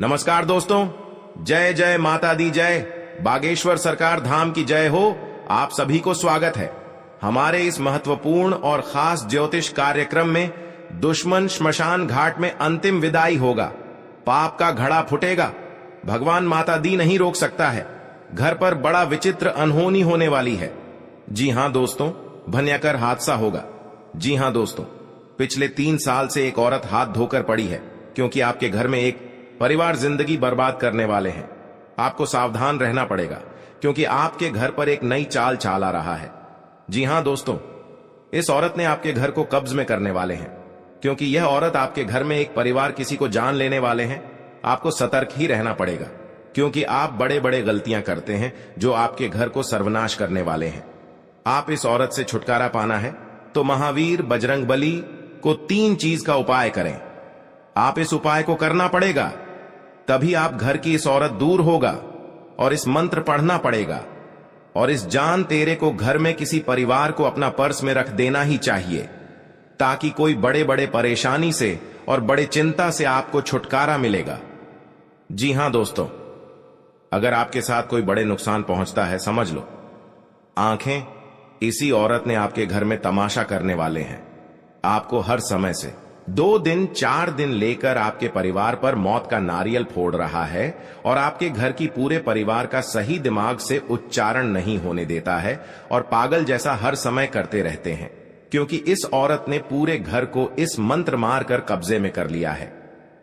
नमस्कार दोस्तों, जय जय माता दी जय, बागेश्वर सरकार धाम की जय हो। आप सभी को स्वागत है हमारे इस महत्वपूर्ण और खास ज्योतिष कार्यक्रम में। दुश्मन श्मशान घाट में अंतिम विदाई होगा, पाप का घड़ा फूटेगा, भगवान माता दी नहीं रोक सकता है। घर पर बड़ा विचित्र अनहोनी होने वाली है। जी हां दोस्तों, भयंकर हादसा होगा। जी हां दोस्तों, पिछले 3 साल से एक औरत हाथ धोकर पड़ी है क्योंकि आपके घर में एक परिवार जिंदगी बर्बाद करने वाले हैं। आपको सावधान रहना पड़ेगा क्योंकि आपके घर पर एक नई चाल चाल आ रहा है। जी हां दोस्तों, इस औरत ने आपके घर को कब्ज में करने वाले हैं क्योंकि यह औरत आपके घर में एक परिवार किसी को जान लेने वाले हैं। आपको सतर्क ही रहना पड़ेगा क्योंकि आप बड़े बड़े गलतियां करते हैं जो आपके घर को सर्वनाश करने वाले हैं। आप इस औरत से छुटकारा पाना है तो महावीर बजरंगबली को 3 चीज का उपाय करें। आप इस उपाय को करना पड़ेगा, तभी आप घर की इस औरत दूर होगा। और इस मंत्र पढ़ना पड़ेगा और इस जान तेरे को घर में किसी परिवार को अपना पर्स में रख देना ही चाहिए ताकि कोई बड़े बड़े परेशानी से और बड़े चिंता से आपको छुटकारा मिलेगा। जी हां दोस्तों, अगर आपके साथ कोई बड़े नुकसान पहुंचता है, समझ लो आंखें इसी औरत ने आपके घर में तमाशा करने वाले हैं। आपको हर समय से 2 दिन 4 दिन लेकर आपके परिवार पर मौत का नारियल फोड़ रहा है और आपके घर की पूरे परिवार का सही दिमाग से उच्चारण नहीं होने देता है और पागल जैसा हर समय करते रहते हैं क्योंकि इस औरत ने पूरे घर को इस मंत्र मार कर कब्जे में कर लिया है।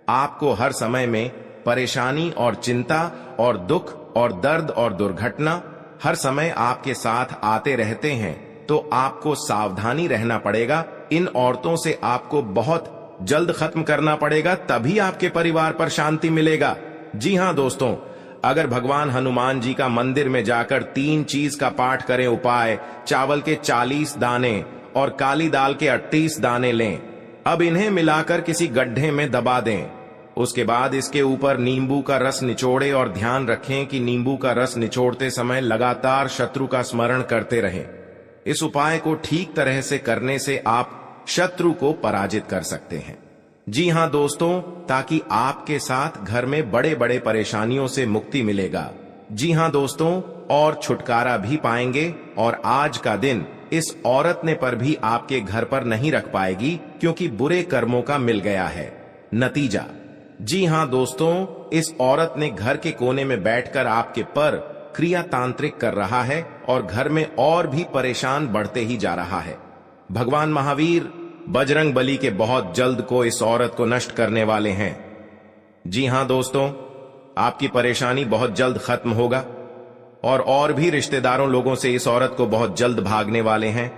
आपको हर समय में परेशानी और चिंता और दुख और दर्द और दुर्घटना हर समय आपके साथ आते रहते हैं, तो आपको सावधानी रहना पड़ेगा। इन औरतों से आपको बहुत जल्द खत्म करना पड़ेगा, तभी आपके परिवार पर शांति मिलेगा। जी हां दोस्तों, अगर भगवान हनुमान जी का मंदिर में जाकर 3 चीज का पाठ करें उपाय, चावल के 40 दाने और काली दाल के 38 दाने लें। अब इन्हें मिलाकर किसी गड्ढे में दबा दें। उसके बाद इसके ऊपर नींबू का रस निचोड़े और ध्यान रखें कि नींबू का रस निचोड़ते समय लगातार शत्रु का स्मरण करते रहें। इस उपाय को ठीक तरह से करने से आप शत्रु को पराजित कर सकते हैं। जी हां दोस्तों, ताकि आपके साथ घर में बड़े बड़े परेशानियों से मुक्ति मिलेगा। जी हां दोस्तों, और छुटकारा भी पाएंगे। और आज का दिन इस औरत ने पर भी आपके घर पर नहीं रख पाएगी क्योंकि बुरे कर्मों का मिल गया है नतीजा। जी हां दोस्तों, इस औरत ने घर के कोने में बैठकर आपके पर क्रिया तांत्रिक कर रहा है और घर में और भी परेशान बढ़ते ही जा रहा है। भगवान महावीर बजरंग बली के बहुत जल्द को इस औरत को नष्ट करने वाले हैं। जी हां दोस्तों, आपकी परेशानी बहुत जल्द खत्म होगा और भी रिश्तेदारों लोगों से इस औरत को बहुत जल्द भागने वाले हैं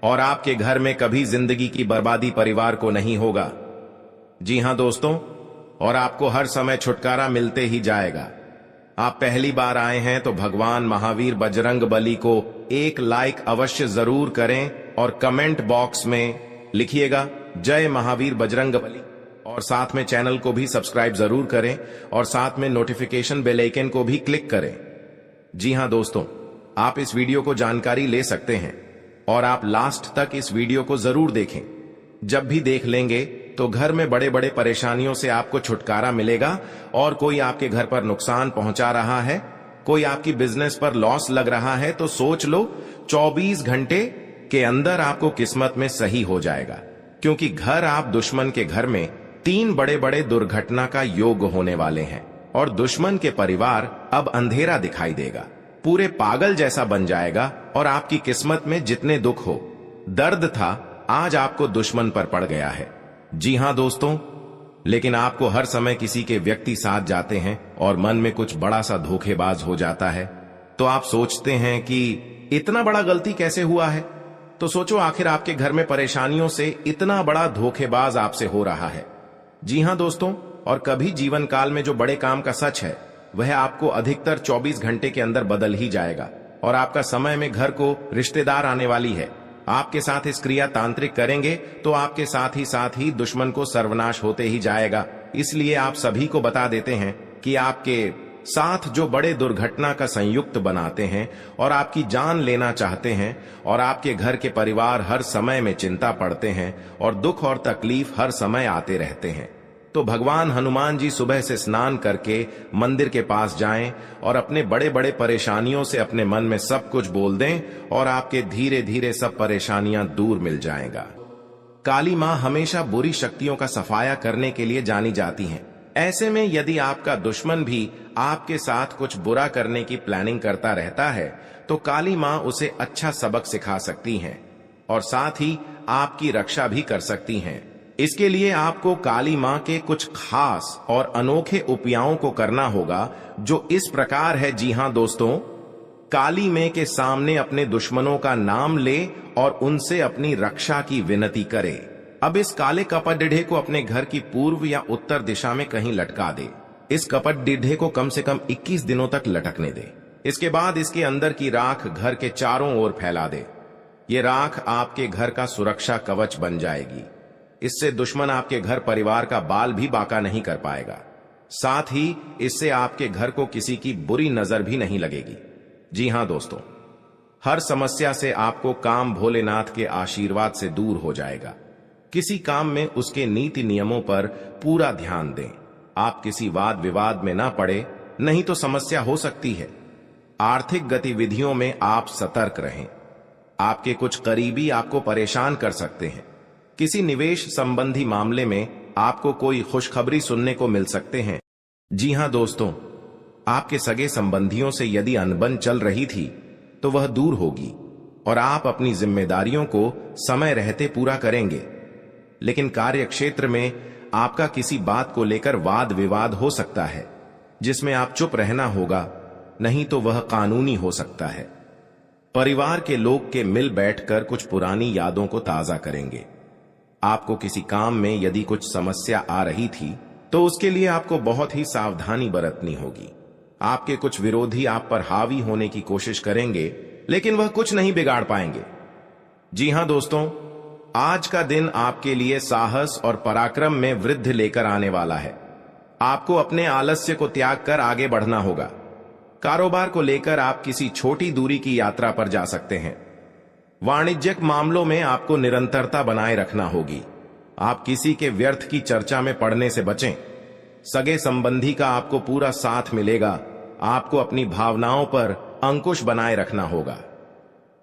और आपके घर में कभी जिंदगी की बर्बादी परिवार को नहीं होगा। जी हां दोस्तों, और आपको हर समय छुटकारा मिलते ही जाएगा। आप पहली बार आए हैं तो भगवान महावीर बजरंग बली को एक लाइक अवश्य जरूर करें और कमेंट बॉक्स में लिखिएगा जय महावीर बजरंग बली, और साथ में चैनल को भी सब्सक्राइब जरूर करें और साथ में नोटिफिकेशन बेल आइकन को भी क्लिक करें। जी हां दोस्तों, आप इस वीडियो को जानकारी ले सकते हैं और आप लास्ट तक इस वीडियो को जरूर देखें। जब भी देख लेंगे तो घर में बड़े बड़े परेशानियों से आपको छुटकारा मिलेगा। और कोई आपके घर पर नुकसान पहुंचा रहा है, कोई आपकी बिजनेस पर लॉस लग रहा है, तो सोच लो 24 घंटे के अंदर आपको किस्मत में सही हो जाएगा क्योंकि घर आप दुश्मन के घर में 3 बड़े बड़े दुर्घटना का योग होने वाले हैं और दुश्मन के परिवार अब अंधेरा दिखाई देगा, पूरे पागल जैसा बन जाएगा और आपकी किस्मत में जितने दुख हो, दर्द था, आज आपको दुश्मन पर पड़ गया है। जी हां दोस्तों, लेकिन आपको हर समय किसी के व्यक्ति साथ जाते हैं और मन में कुछ बड़ा सा धोखेबाज हो जाता है, तो आप सोचते हैं कि इतना बड़ा गलती कैसे हुआ है। तो सोचो आखिर आपके घर में परेशानियों से इतना बड़ा धोखेबाज आपसे हो रहा है। जी हां दोस्तों, और कभी जीवन काल में जो बड़े काम का सच है वह आपको अधिकतर 24 घंटे के अंदर बदल ही जाएगा और आपका समय में घर को रिश्तेदार आने वाली है। आपके साथ इस क्रिया तांत्रिक करेंगे तो आपके साथ ही दुश्मन को सर्वनाश होते ही जाएगा। इसलिए आप सभी को बता देते हैं कि आपके साथ जो बड़े दुर्घटना का संयुक्त बनाते हैं और आपकी जान लेना चाहते हैं और आपके घर के परिवार हर समय में चिंता पड़ते हैं और दुख और तकलीफ हर समय आते रहते हैं, तो भगवान हनुमान जी सुबह से स्नान करके मंदिर के पास जाएं और अपने बड़े बड़े परेशानियों से अपने मन में सब कुछ बोल दें और आपके धीरे धीरे सब परेशानियां दूर मिल जाएगा। काली मां हमेशा बुरी शक्तियों का सफाया करने के लिए जानी जाती हैं। ऐसे में यदि आपका दुश्मन भी आपके साथ कुछ बुरा करने की प्लानिंग करता रहता है तो काली मां उसे अच्छा सबक सिखा सकती हैं और साथ ही आपकी रक्षा भी कर सकती हैं। इसके लिए आपको काली मां के कुछ खास और अनोखे उपायों को करना होगा जो इस प्रकार है। जी हां दोस्तों, काली मां के सामने अपने दुश्मनों का नाम ले और उनसे अपनी रक्षा की विनती करे। अब इस काले कपट डिढ़े को अपने घर की पूर्व या उत्तर दिशा में कहीं लटका दे। इस कपट डिढ़े को कम से कम 21 दिनों तक लटकने दे। इसके बाद इसके अंदर की राख घर के चारों ओर फैला दे। ये राख आपके घर का सुरक्षा कवच बन जाएगी। इससे दुश्मन आपके घर परिवार का बाल भी बांका नहीं कर पाएगा। साथ ही इससे आपके घर को किसी की बुरी नजर भी नहीं लगेगी। जी हां दोस्तों, हर समस्या से आपको काम भोलेनाथ के आशीर्वाद से दूर हो जाएगा। किसी काम में उसके नीति नियमों पर पूरा ध्यान दें। आप किसी वाद विवाद में ना पड़े, नहीं तो समस्या हो सकती है। आर्थिक गतिविधियों में आप सतर्क रहें। आपके कुछ करीबी आपको परेशान कर सकते हैं। किसी निवेश संबंधी मामले में आपको कोई खुशखबरी सुनने को मिल सकते हैं। जी हां दोस्तों, आपके सगे संबंधियों से यदि अनबन चल रही थी तो वह दूर होगी और आप अपनी जिम्मेदारियों को समय रहते पूरा करेंगे। लेकिन कार्य क्षेत्र में आपका किसी बात को लेकर वाद विवाद हो सकता है जिसमें आप चुप रहना होगा, नहीं तो वह कानूनी हो सकता है। परिवार के लोग के मिल बैठकर कुछ पुरानी यादों को ताजा करेंगे। आपको किसी काम में यदि कुछ समस्या आ रही थी तो उसके लिए आपको बहुत ही सावधानी बरतनी होगी। आपके कुछ विरोधी आप पर हावी होने की कोशिश करेंगे, लेकिन वह कुछ नहीं बिगाड़ पाएंगे। जी हां दोस्तों, आज का दिन आपके लिए साहस और पराक्रम में वृद्धि लेकर आने वाला है। आपको अपने आलस्य को त्याग कर आगे बढ़ना होगा। कारोबार को लेकर आप किसी छोटी दूरी की यात्रा पर जा सकते हैं। वाणिज्यिक मामलों में आपको निरंतरता बनाए रखना होगी। आप किसी के व्यर्थ की चर्चा में पड़ने से बचें। सगे संबंधी का आपको पूरा साथ मिलेगा। आपको अपनी भावनाओं पर अंकुश बनाए रखना होगा।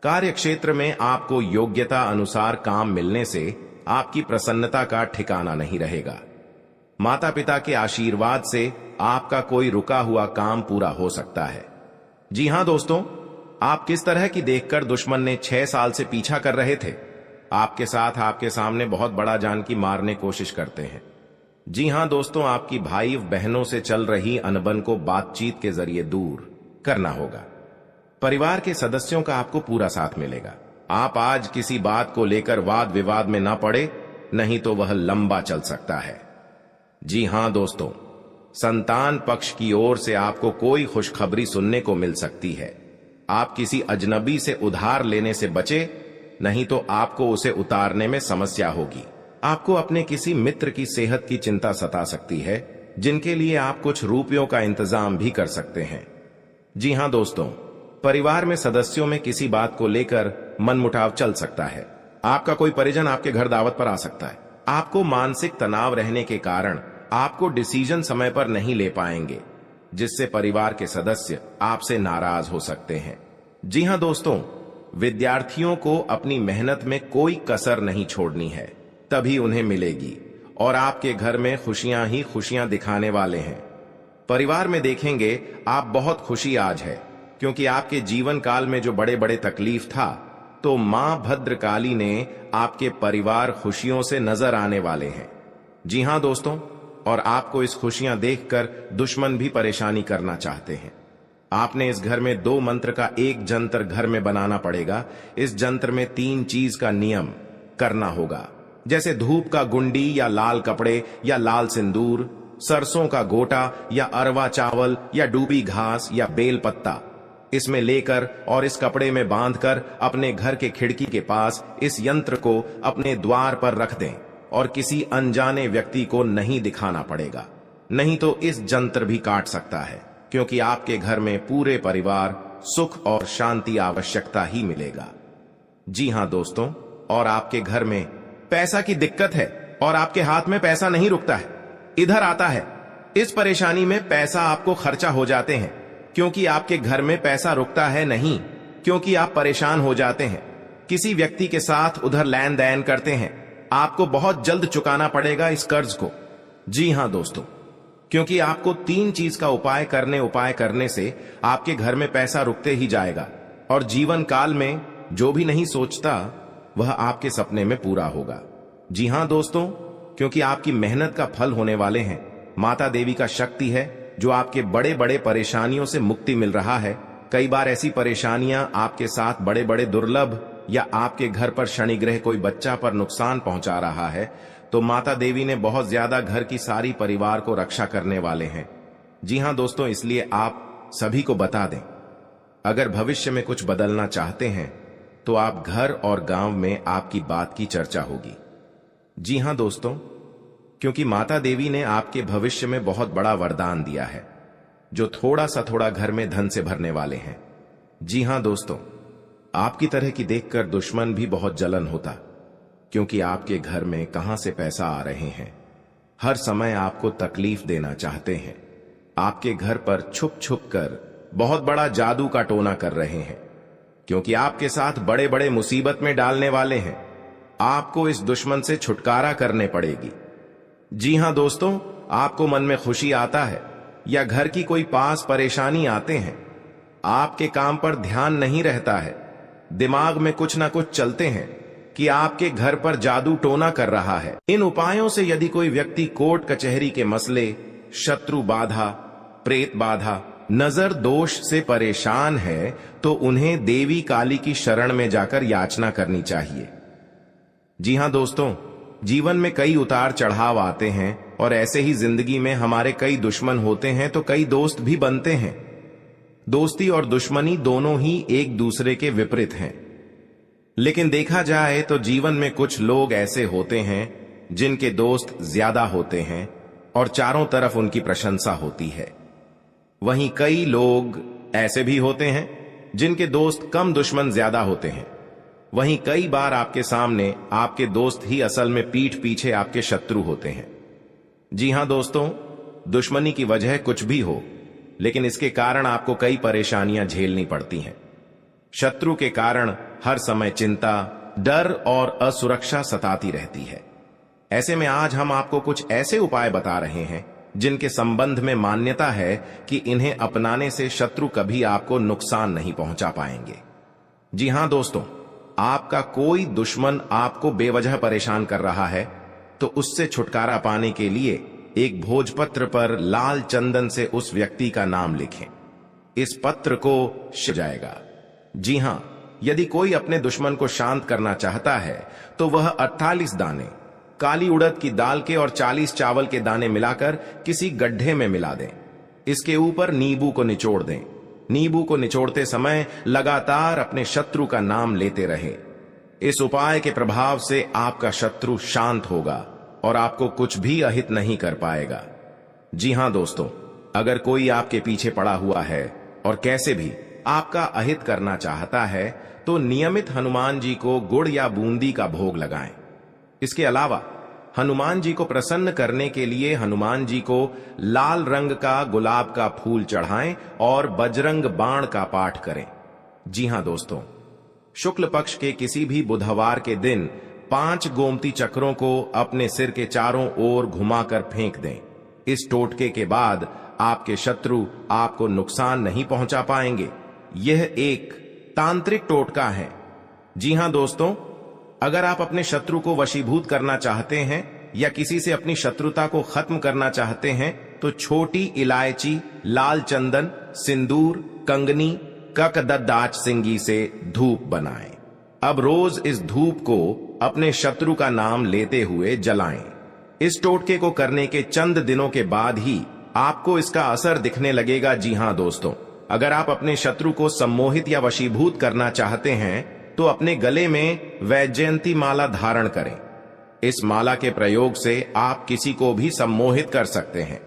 कार्य क्षेत्र में आपको योग्यता अनुसार काम मिलने से आपकी प्रसन्नता का ठिकाना नहीं रहेगा। माता पिता के आशीर्वाद से आपका कोई रुका हुआ काम पूरा हो सकता है। जी हां दोस्तों, आप किस तरह की देखकर दुश्मन ने 6 साल से पीछा कर रहे थे। आपके साथ आपके सामने बहुत बड़ा जानकी मारने की कोशिश करते हैं। जी हां दोस्तों, आपकी भाई बहनों से चल रही अनबन को बातचीत के जरिए दूर करना होगा। परिवार के सदस्यों का आपको पूरा साथ मिलेगा। आप आज किसी बात को लेकर वाद विवाद में ना पड़े, नहीं तो वह लंबा चल सकता है। जी हां दोस्तों, संतान पक्ष की ओर से आपको कोई खुशखबरी सुनने को मिल सकती है। आप किसी अजनबी से उधार लेने से बचे, नहीं तो आपको उसे उतारने में समस्या होगी। आपको अपने किसी मित्र की सेहत की चिंता सता सकती है, जिनके लिए आप कुछ रुपयों का इंतजाम भी कर सकते हैं। जी हां दोस्तों, परिवार में सदस्यों में किसी बात को लेकर मनमुटाव चल सकता है। आपका कोई परिजन आपके घर दावत पर आ सकता है। आपको मानसिक तनाव रहने के कारण आपको डिसीजन समय पर नहीं ले पाएंगे, जिससे परिवार के सदस्य आपसे नाराज हो सकते हैं। जी हां दोस्तों, विद्यार्थियों को अपनी मेहनत में कोई कसर नहीं छोड़नी है, तभी उन्हें मिलेगी और आपके घर में खुशियां ही खुशियां दिखाने वाले हैं। परिवार में देखेंगे आप बहुत खुशी आज है, क्योंकि आपके जीवन काल में जो बड़े बड़े तकलीफ था, तो मां भद्रकाली ने आपके परिवार खुशियों से नजर आने वाले हैं। जी हां दोस्तों, और आपको इस खुशियां देखकर दुश्मन भी परेशानी करना चाहते हैं। आपने इस घर में 2 मंत्र का एक जंतर घर में बनाना पड़ेगा। इस जंत्र में 3 चीज का नियम करना होगा, जैसे धूप का गुंडी या लाल कपड़े या लाल सिंदूर, सरसों का गोटा या अरवा चावल या डूबी घास या बेल पत्ता इसमें लेकर और इस कपड़े में बांधकर अपने घर के खिड़की के पास इस यंत्र को अपने द्वार पर रख दें और किसी अनजाने व्यक्ति को नहीं दिखाना पड़ेगा, नहीं तो इस जंत्र भी काट सकता है, क्योंकि आपके घर में पूरे परिवार सुख और शांति आवश्यकता ही मिलेगा। जी हां दोस्तों, और आपके घर में पैसा की दिक्कत है और आपके हाथ में पैसा नहीं रुकता है, इधर आता है। इस परेशानी में पैसा आपको खर्चा हो जाते हैं, क्योंकि आपके घर में पैसा रुकता है नहीं, क्योंकि आप परेशान हो जाते हैं। किसी व्यक्ति के साथ उधर लेन देन करते हैं, आपको बहुत जल्द चुकाना पड़ेगा इस कर्ज को। जी हां दोस्तों, क्योंकि आपको 3 चीज का उपाय करने से आपके घर में पैसा रुकते ही जाएगा, और जीवन काल में जो भी नहीं सोचता वह आपके सपने में पूरा होगा। जी हां दोस्तों, क्योंकि आपकी मेहनत का फल होने वाले हैं। माता देवी का शक्ति है जो आपके बड़े बड़े परेशानियों से मुक्ति मिल रहा है। कई बार ऐसी परेशानियां आपके साथ बड़े बड़े दुर्लभ, या आपके घर पर शनिग्रह कोई बच्चा पर नुकसान पहुंचा रहा है, तो माता देवी ने बहुत ज्यादा घर की सारी परिवार को रक्षा करने वाले हैं। जी हां दोस्तों, इसलिए आप सभी को बता दें, अगर भविष्य में कुछ बदलना चाहते हैं तो आप घर और गांव में आपकी बात की चर्चा होगी। जी हां दोस्तों, क्योंकि माता देवी ने आपके भविष्य में बहुत बड़ा वरदान दिया है, जो थोड़ा घर में धन से भरने वाले हैं। जी हां दोस्तों, आपकी तरह की देखकर दुश्मन भी बहुत जलन होता, क्योंकि आपके घर में कहां से पैसा आ रहे हैं। हर समय आपको तकलीफ देना चाहते हैं। आपके घर पर छुप छुप कर बहुत बड़ा जादू का टोना कर रहे हैं, क्योंकि आपके साथ बड़े बड़े मुसीबत में डालने वाले हैं। आपको इस दुश्मन से छुटकारा करने पड़ेगी। जी हां दोस्तों, आपको मन में खुशी आता है या घर की कोई पास परेशानी आते हैं, आपके काम पर ध्यान नहीं रहता है, दिमाग में कुछ ना कुछ चलते हैं कि आपके घर पर जादू टोना कर रहा है। इन उपायों से यदि कोई व्यक्ति कोर्ट कचहरी के मसले, शत्रु बाधा, प्रेत बाधा, नजर दोष से परेशान है, तो उन्हें देवी काली की शरण में जाकर याचना करनी चाहिए। जी हां दोस्तों, जीवन में कई उतार चढ़ाव आते हैं, और ऐसे ही जिंदगी में हमारे कई दुश्मन होते हैं तो कई दोस्त भी बनते हैं। दोस्ती और दुश्मनी दोनों ही एक दूसरे के विपरीत हैं। लेकिन देखा जाए तो जीवन में कुछ लोग ऐसे होते हैं जिनके दोस्त ज्यादा होते हैं और चारों तरफ उनकी प्रशंसा होती है। वहीं कई लोग ऐसे भी होते हैं जिनके दोस्त कम, दुश्मन ज्यादा होते हैं। वहीं कई बार आपके सामने आपके दोस्त ही असल में पीठ पीछे आपके शत्रु होते हैं। जी हां दोस्तों, दुश्मनी की वजह कुछ भी हो, लेकिन इसके कारण आपको कई परेशानियां झेलनी पड़ती हैं। शत्रु के कारण हर समय चिंता, डर और असुरक्षा सताती रहती है। ऐसे में आज हम आपको कुछ ऐसे उपाय बता रहे हैं जिनके संबंध में मान्यता है कि इन्हें अपनाने से शत्रु कभी आपको नुकसान नहीं पहुंचा पाएंगे। जी हां दोस्तों, आपका कोई दुश्मन आपको बेवजह परेशान कर रहा है, तो उससे छुटकारा पाने के लिए एक भोजपत्र पर लाल चंदन से उस व्यक्ति का नाम लिखें। इस पत्र को शिव जाएगा। जी हां, यदि कोई अपने दुश्मन को शांत करना चाहता है तो वह 48 दाने काली उड़द की दाल के और 40 चावल के दाने मिलाकर किसी गड्ढे में मिला दें। इसके ऊपर नींबू को निचोड़ दें। नींबू को निचोड़ते समय लगातार अपने शत्रु का नाम लेते रहें। इस उपाय के प्रभाव से आपका शत्रु शांत होगा और आपको कुछ भी अहित नहीं कर पाएगा। जी हां दोस्तों, अगर कोई आपके पीछे पड़ा हुआ है और कैसे भी आपका अहित करना चाहता है, तो नियमित हनुमान जी को गुड़ या बूंदी का भोग लगाएं। इसके अलावा हनुमान जी को प्रसन्न करने के लिए हनुमान जी को लाल रंग का गुलाब का फूल चढ़ाएं और बजरंग बाण का पाठ करें। जी हां दोस्तों, शुक्ल पक्ष के किसी भी बुधवार के दिन 5 गोमती चक्रों को अपने सिर के चारों ओर घुमाकर फेंक दें। इस टोटके के बाद आपके शत्रु आपको नुकसान नहीं पहुंचा पाएंगे। यह एक तांत्रिक टोटका है। जी हां दोस्तों, अगर आप अपने शत्रु को वशीभूत करना चाहते हैं या किसी से अपनी शत्रुता को खत्म करना चाहते हैं, तो छोटी इलायची, लाल चंदन, सिंदूर, कंगनी, ककददाच सिंगी से धूप बनाएं। अब रोज इस धूप को अपने शत्रु का नाम लेते हुए जलाएं। इस टोटके को करने के चंद दिनों के बाद ही आपको इसका असर दिखने लगेगा। जी हां दोस्तों, अगर आप अपने शत्रु को सम्मोहित या वशीभूत करना चाहते हैं तो अपने गले में वैजयंती माला धारण करें। इस माला के प्रयोग से आप किसी को भी सम्मोहित कर सकते हैं।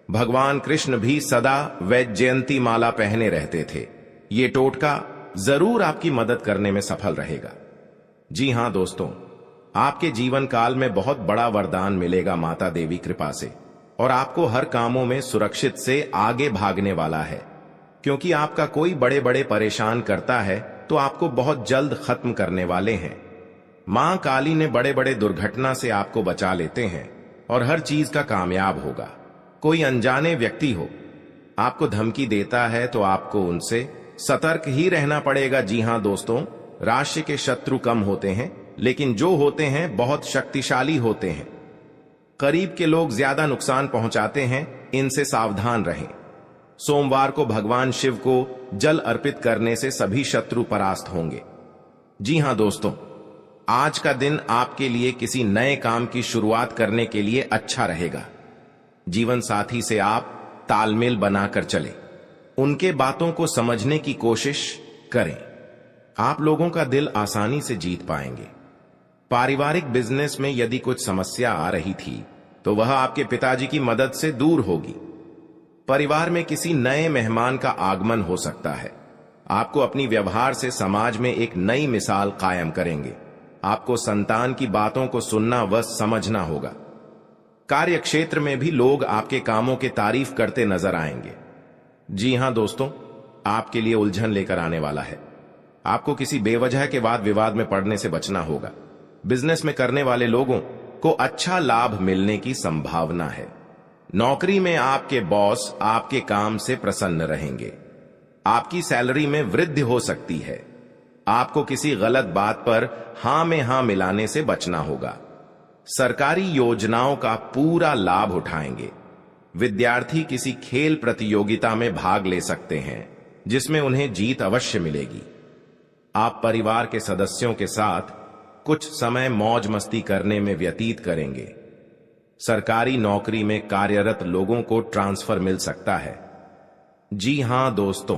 भगवान कृष्ण भी सदा वैजयंती माला पहने रहते थे। ये टोटका जरूर आपकी मदद करने में सफल रहेगा। जी हां दोस्तों, आपके जीवन काल में बहुत बड़ा वरदान मिलेगा माता देवी कृपा से, और आपको हर कामों में सुरक्षित से आगे भागने वाला है। क्योंकि आपका कोई बड़े बड़े परेशान करता है तो आपको बहुत जल्द खत्म करने वाले हैं। मां काली ने बड़े बड़े दुर्घटना से आपको बचा लेते हैं और हर चीज का कामयाब होगा। कोई अनजाने व्यक्ति हो आपको धमकी देता है तो आपको उनसे सतर्क ही रहना पड़ेगा। जी हां दोस्तों, राशि के शत्रु कम होते हैं, लेकिन जो होते हैं बहुत शक्तिशाली होते हैं। करीब के लोग ज्यादा नुकसान पहुंचाते हैं, इनसे सावधान रहें। सोमवार को भगवान शिव को जल अर्पित करने से सभी शत्रु परास्त होंगे। जी हां दोस्तों, आज का दिन आपके लिए किसी नए काम की शुरुआत करने के लिए अच्छा रहेगा। जीवन साथी से आप तालमेल बनाकर चलें, उनके बातों को समझने की कोशिश करें। आप लोगों का दिल आसानी से जीत पाएंगे। पारिवारिक बिजनेस में यदि कुछ समस्या आ रही थी तो वह आपके पिताजी की मदद से दूर होगी। परिवार में किसी नए मेहमान का आगमन हो सकता है। आपको अपनी व्यवहार से समाज में एक नई मिसाल कायम करेंगे। आपको संतान की बातों को सुनना व समझना होगा। कार्य क्षेत्र में भी लोग आपके कामों की तारीफ करते नजर आएंगे। जी हां दोस्तों, आपके लिए उलझन लेकर आने वाला है। आपको किसी बेवजह के वाद विवाद में पड़ने से बचना होगा। बिजनेस में करने वाले लोगों को अच्छा लाभ मिलने की संभावना है। नौकरी में आपके बॉस आपके काम से प्रसन्न रहेंगे। आपकी सैलरी में वृद्धि हो सकती है। आपको किसी गलत बात पर हां में हां मिलाने से बचना होगा। सरकारी योजनाओं का पूरा लाभ उठाएंगे। विद्यार्थी किसी खेल प्रतियोगिता में भाग ले सकते हैं जिसमें उन्हें जीत अवश्य मिलेगी। आप परिवार के सदस्यों के साथ कुछ समय मौज मस्ती करने में व्यतीत करेंगे। सरकारी नौकरी में कार्यरत लोगों को ट्रांसफर मिल सकता है। जी हां दोस्तों,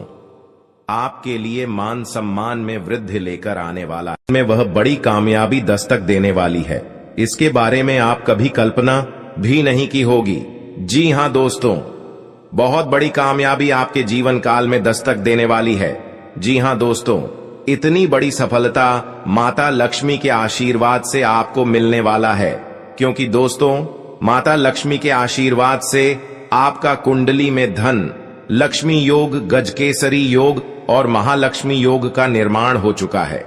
आपके लिए मान सम्मान में वृद्धि लेकर आने वाला में वह बड़ी कामयाबी दस्तक देने वाली है। इसके बारे में आप कभी कल्पना भी नहीं की होगी। जी हां दोस्तों, बहुत बड़ी कामयाबी आपके जीवन काल में दस्तक देने वाली है। जी हां दोस्तों, इतनी बड़ी सफलता माता लक्ष्मी के आशीर्वाद से आपको मिलने वाला है। क्योंकि दोस्तों, माता लक्ष्मी के आशीर्वाद से आपका कुंडली में धन, लक्ष्मी योग, गजकेसरी योग और महालक्ष्मी योग का निर्माण हो चुका है।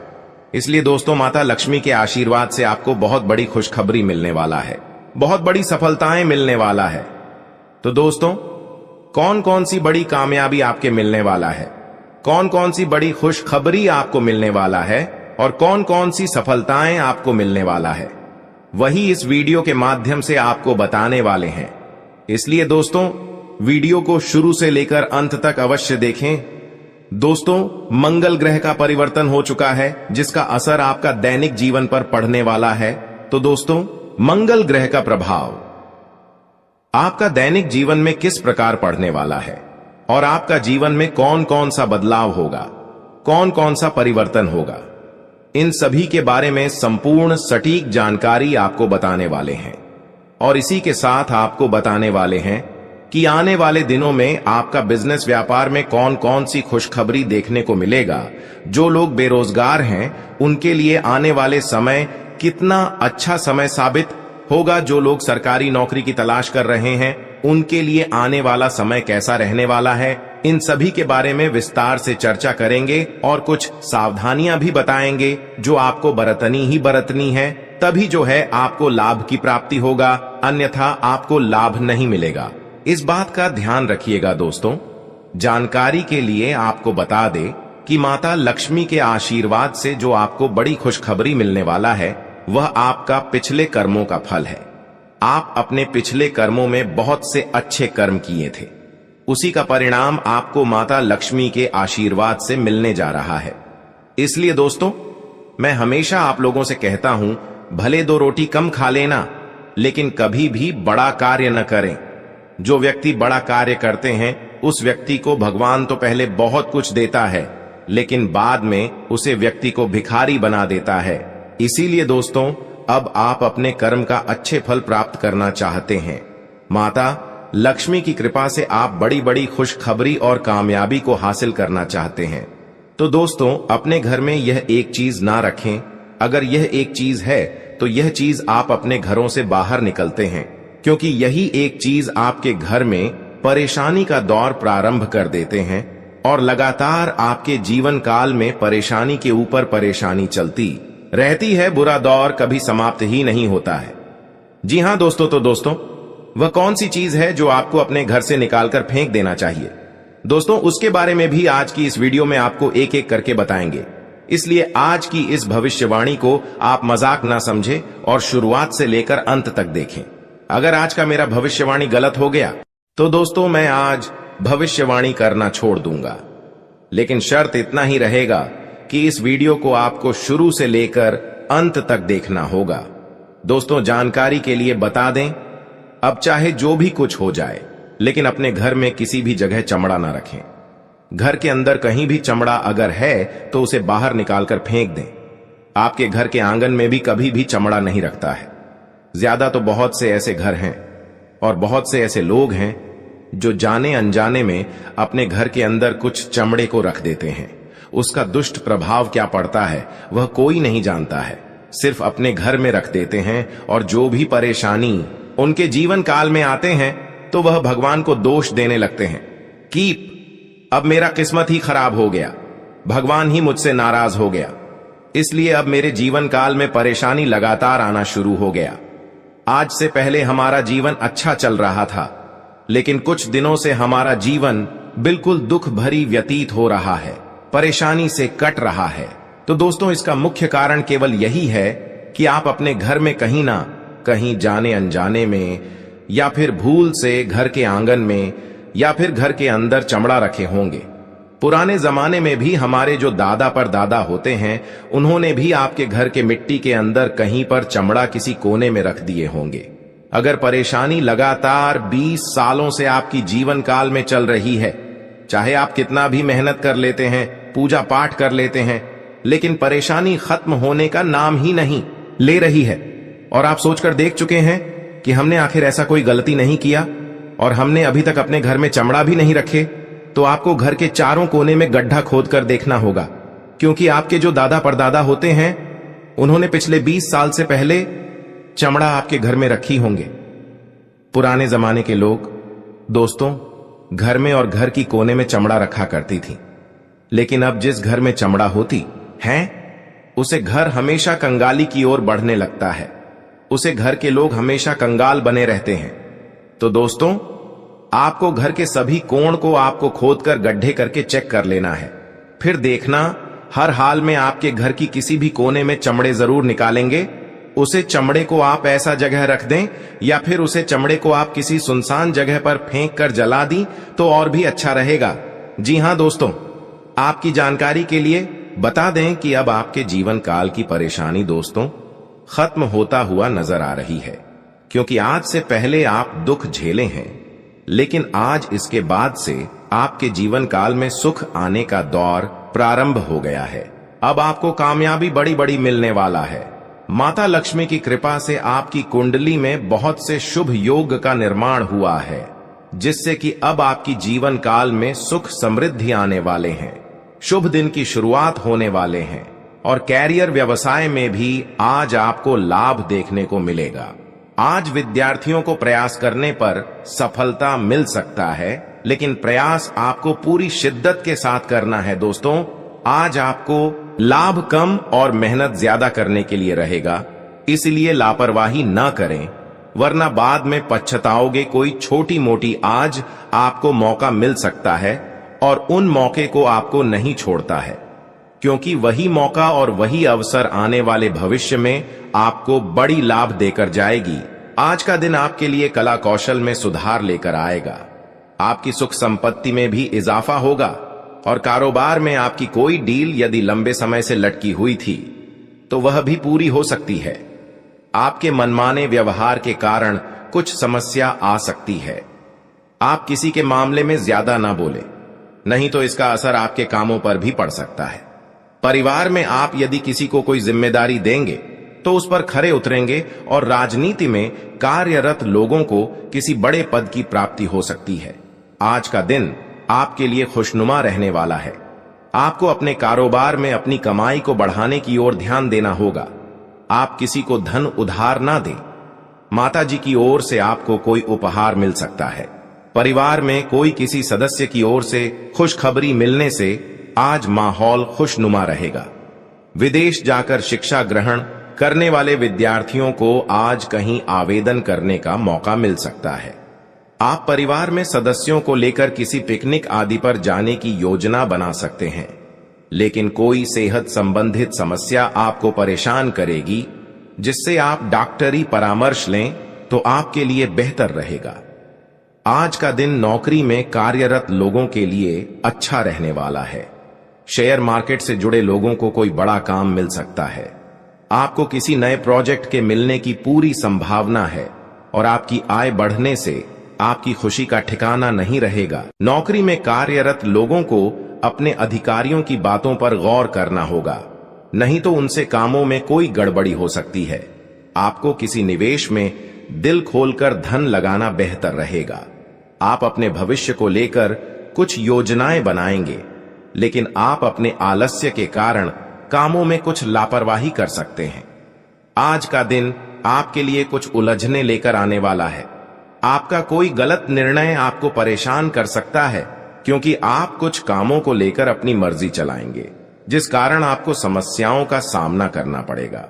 इसलिए दोस्तों, माता लक्ष्मी के आशीर्वाद से आपको बहुत बड़ी खुशखबरी मिलने वाला है, बहुत बड़ी सफलताएं मिलने वाला है। तो दोस्तों, कौन कौन सी बड़ी कामयाबी आपके मिलने वाला है, कौन कौन सी बड़ी खुशखबरी आपको मिलने वाला है और कौन कौन सी सफलताएं आपको मिलने वाला है, वही इस वीडियो के माध्यम से आपको बताने वाले हैं। इसलिए दोस्तों, वीडियो को शुरू से लेकर अंत तक अवश्य देखें। दोस्तों, मंगल ग्रह का परिवर्तन हो चुका है जिसका असर आपका दैनिक जीवन पर पड़ने वाला है। तो दोस्तों, मंगल ग्रह का प्रभाव आपका दैनिक जीवन में किस प्रकार पड़ने वाला है और आपका जीवन में कौन कौन सा बदलाव होगा, कौन कौन सा परिवर्तन होगा, इन सभी के बारे में संपूर्ण सटीक जानकारी आपको बताने वाले हैं। और इसी के साथ आपको बताने वाले हैं कि आने वाले दिनों में आपका बिजनेस व्यापार में कौन कौन सी खुशखबरी देखने को मिलेगा। जो लोग बेरोजगार हैं उनके लिए आने वाले समय कितना अच्छा समय साबित होगा। जो लोग सरकारी नौकरी की तलाश कर रहे हैं उनके लिए आने वाला समय कैसा रहने वाला है, इन सभी के बारे में विस्तार से चर्चा करेंगे और कुछ सावधानियां भी बताएंगे जो आपको बरतनी ही बरतनी है। तभी जो है आपको लाभ की प्राप्ति होगा, अन्यथा आपको लाभ नहीं मिलेगा। इस बात का ध्यान रखिएगा दोस्तों। जानकारी के लिए आपको बता दे कि माता लक्ष्मी के आशीर्वाद से जो आपको बड़ी खुशखबरी मिलने वाला है वह आपका पिछले कर्मों का फल है। आप अपने पिछले कर्मों में बहुत से अच्छे कर्म किए थे, उसी का परिणाम आपको माता लक्ष्मी के आशीर्वाद से मिलने जा रहा है। इसलिए दोस्तों, मैं हमेशा आप लोगों से कहता हूं, भले 2 रोटी कम खा लेना, लेकिन कभी भी बड़ा कार्य न करें। जो व्यक्ति बड़ा कार्य करते हैं उस व्यक्ति को भगवान तो पहले बहुत कुछ देता है, लेकिन बाद में उसे व्यक्ति को भिखारी बना देता है। इसीलिए दोस्तों, अब आप अपने कर्म का अच्छे फल प्राप्त करना चाहते हैं। माता लक्ष्मी की कृपा से आप बड़ी बड़ी खुशखबरी और कामयाबी को हासिल करना चाहते हैं। तो दोस्तों, अपने घर में यह एक चीज ना रखें। अगर यह एक चीज है तो यह चीज आप अपने घरों से बाहर निकलते हैं, क्योंकि यही एक चीज आपके घर में परेशानी का दौर प्रारंभ कर देते हैं और लगातार आपके जीवन काल में परेशानी के ऊपर परेशानी चलती रहती है। बुरा दौर कभी समाप्त ही नहीं होता है। जी हां दोस्तों, तो दोस्तों वह कौन सी चीज है जो आपको अपने घर से निकालकर फेंक देना चाहिए? दोस्तों उसके बारे में भी आज की इस वीडियो में आपको एक एक करके बताएंगे। इसलिए आज की इस भविष्यवाणी को आप मजाक ना समझें और शुरुआत से लेकर अंत तक देखें। अगर आज का मेरा भविष्यवाणी गलत हो गया तो दोस्तों मैं आज भविष्यवाणी करना छोड़ दूंगा, लेकिन शर्त इतना ही रहेगा कि इस वीडियो को आपको शुरू से लेकर अंत तक देखना होगा। दोस्तों जानकारी के लिए बता दें, अब चाहे जो भी कुछ हो जाए, लेकिन अपने घर में किसी भी जगह चमड़ा ना रखें। घर के अंदर कहीं भी चमड़ा अगर है तो उसे बाहर निकालकर फेंक दें। आपके घर के आंगन में भी कभी भी चमड़ा नहीं रखता है। ज्यादा तो बहुत से ऐसे घर हैं और बहुत से ऐसे लोग हैं जो जाने अनजाने में अपने घर के अंदर कुछ चमड़े को रख देते हैं। उसका दुष्ट प्रभाव क्या पड़ता है वह कोई नहीं जानता है, सिर्फ अपने घर में रख देते हैं और जो भी परेशानी उनके जीवन काल में आते हैं तो वह भगवान को दोष देने लगते हैं कि अब मेरा किस्मत ही खराब हो गया, भगवान ही मुझसे नाराज हो गया, इसलिए अब मेरे जीवन काल में परेशानी लगातार आना शुरू हो गया। आज से पहले हमारा जीवन अच्छा चल रहा था, लेकिन कुछ दिनों से हमारा जीवन बिल्कुल दुख भरी व्यतीत हो रहा है, परेशानी से कट रहा है। तो दोस्तों इसका मुख्य कारण केवल यही है कि आप अपने घर में कहीं ना कहीं जाने अनजाने में या फिर भूल से घर के आंगन में या फिर घर के अंदर चमड़ा रखे होंगे। पुराने जमाने में भी हमारे जो दादा पर दादा होते हैं उन्होंने भी आपके घर के मिट्टी के अंदर कहीं पर चमड़ा किसी कोने में रख दिए होंगे। अगर परेशानी लगातार 20 सालों से आपकी जीवन काल में चल रही है, चाहे आप कितना भी मेहनत कर लेते हैं, पूजा पाठ कर लेते हैं, लेकिन परेशानी खत्म होने का नाम ही नहीं ले रही है, और आप सोचकर देख चुके हैं कि हमने आखिर ऐसा कोई गलती नहीं किया और हमने अभी तक अपने घर में चमड़ा भी नहीं रखे, तो आपको घर के चारों कोने में गड्ढा खोदकर देखना होगा, क्योंकि आपके जो दादा परदादा होते हैं उन्होंने पिछले 20 साल से पहले चमड़ा आपके घर में रखी होंगे। पुराने जमाने के लोग दोस्तों घर में और घर की कोने में चमड़ा रखा करती थी, लेकिन अब जिस घर में चमड़ा होती है उसे घर हमेशा कंगाली की ओर बढ़ने लगता है, उसे घर के लोग हमेशा कंगाल बने रहते हैं। तो दोस्तों आपको घर के सभी कोण को आपको खोदकर गड्ढे करके चेक कर लेना है, फिर देखना हर हाल में आपके घर की किसी भी कोने में चमड़े जरूर निकालेंगे। उसे चमड़े को आप ऐसा जगह रख दें या फिर उसे चमड़े को आप किसी सुनसान जगह पर फेंक कर जला दी तो और भी अच्छा रहेगा। जी हां दोस्तों, आपकी जानकारी के लिए बता दें कि अब आपके जीवन काल की परेशानी दोस्तों खत्म होता हुआ नजर आ रही है, क्योंकि आज से पहले आप दुख झेले हैं, लेकिन आज इसके बाद से आपके जीवन काल में सुख आने का दौर प्रारंभ हो गया है। अब आपको कामयाबी बड़ी बड़ी मिलने वाला है। माता लक्ष्मी की कृपा से आपकी कुंडली में बहुत से शुभ योग का निर्माण हुआ है, जिससे कि अब आपकी जीवन काल में सुख समृद्धि आने वाले हैं, शुभ दिन की शुरुआत होने वाले हैं और कैरियर व्यवसाय में भी आज आपको लाभ देखने को मिलेगा। आज विद्यार्थियों को प्रयास करने पर सफलता मिल सकता है, लेकिन प्रयास आपको पूरी शिद्दत के साथ करना है। दोस्तों आज आपको लाभ कम और मेहनत ज्यादा करने के लिए रहेगा, इसलिए लापरवाही ना करें, वरना बाद में पछताओगे। कोई छोटी मोटी आज आपको मौका मिल सकता है और उन मौके को आपको नहीं छोड़ता है, क्योंकि वही मौका और वही अवसर आने वाले भविष्य में आपको बड़ी लाभ देकर जाएगी। आज का दिन आपके लिए कला कौशल में सुधार लेकर आएगा, आपकी सुख संपत्ति में भी इजाफा होगा और कारोबार में आपकी कोई डील यदि लंबे समय से लटकी हुई थी तो वह भी पूरी हो सकती है। आपके मनमाने व्यवहार के कारण कुछ समस्या आ सकती है। आप किसी के मामले में ज्यादा ना बोले, नहीं तो इसका असर आपके कामों पर भी पड़ सकता है। परिवार में आप यदि किसी को कोई जिम्मेदारी देंगे तो उस पर खरे उतरेंगे और राजनीति में कार्यरत लोगों को किसी बड़े पद की प्राप्ति हो सकती है। आज का दिन आपके लिए खुशनुमा रहने वाला है। आपको अपने कारोबार में अपनी कमाई को बढ़ाने की ओर ध्यान देना होगा। आप किसी को धन उधार ना दें, माता जी की ओर से आपको कोई उपहार मिल सकता है। परिवार में कोई किसी सदस्य की ओर से खुशखबरी मिलने से आज माहौल खुशनुमा रहेगा। विदेश जाकर शिक्षा ग्रहण करने वाले विद्यार्थियों को आज कहीं आवेदन करने का मौका मिल सकता है। आप परिवार में सदस्यों को लेकर किसी पिकनिक आदि पर जाने की योजना बना सकते हैं, लेकिन कोई सेहत संबंधित समस्या आपको परेशान करेगी, जिससे आप डॉक्टरी परामर्श लें तो आपके लिए बेहतर रहेगा। आज का दिन नौकरी में कार्यरत लोगों के लिए अच्छा रहने वाला है। शेयर मार्केट से जुड़े लोगों को कोई बड़ा काम मिल सकता है। आपको किसी नए प्रोजेक्ट के मिलने की पूरी संभावना है और आपकी आय बढ़ने से आपकी खुशी का ठिकाना नहीं रहेगा। नौकरी में कार्यरत लोगों को अपने अधिकारियों की बातों पर गौर करना होगा, नहीं तो उनसे कामों में कोई गड़बड़ी हो सकती है। आपको किसी निवेश में दिल खोलकर धन लगाना बेहतर रहेगा। आप अपने भविष्य को लेकर कुछ योजनाएं बनाएंगे, लेकिन आप अपने आलस्य के कारण कामों में कुछ लापरवाही कर सकते हैं। आज का दिन आपके लिए कुछ उलझने लेकर आने वाला है। आपका कोई गलत निर्णय आपको परेशान कर सकता है, क्योंकि आप कुछ कामों को लेकर अपनी मर्जी चलाएंगे, जिस कारण आपको समस्याओं का सामना करना पड़ेगा।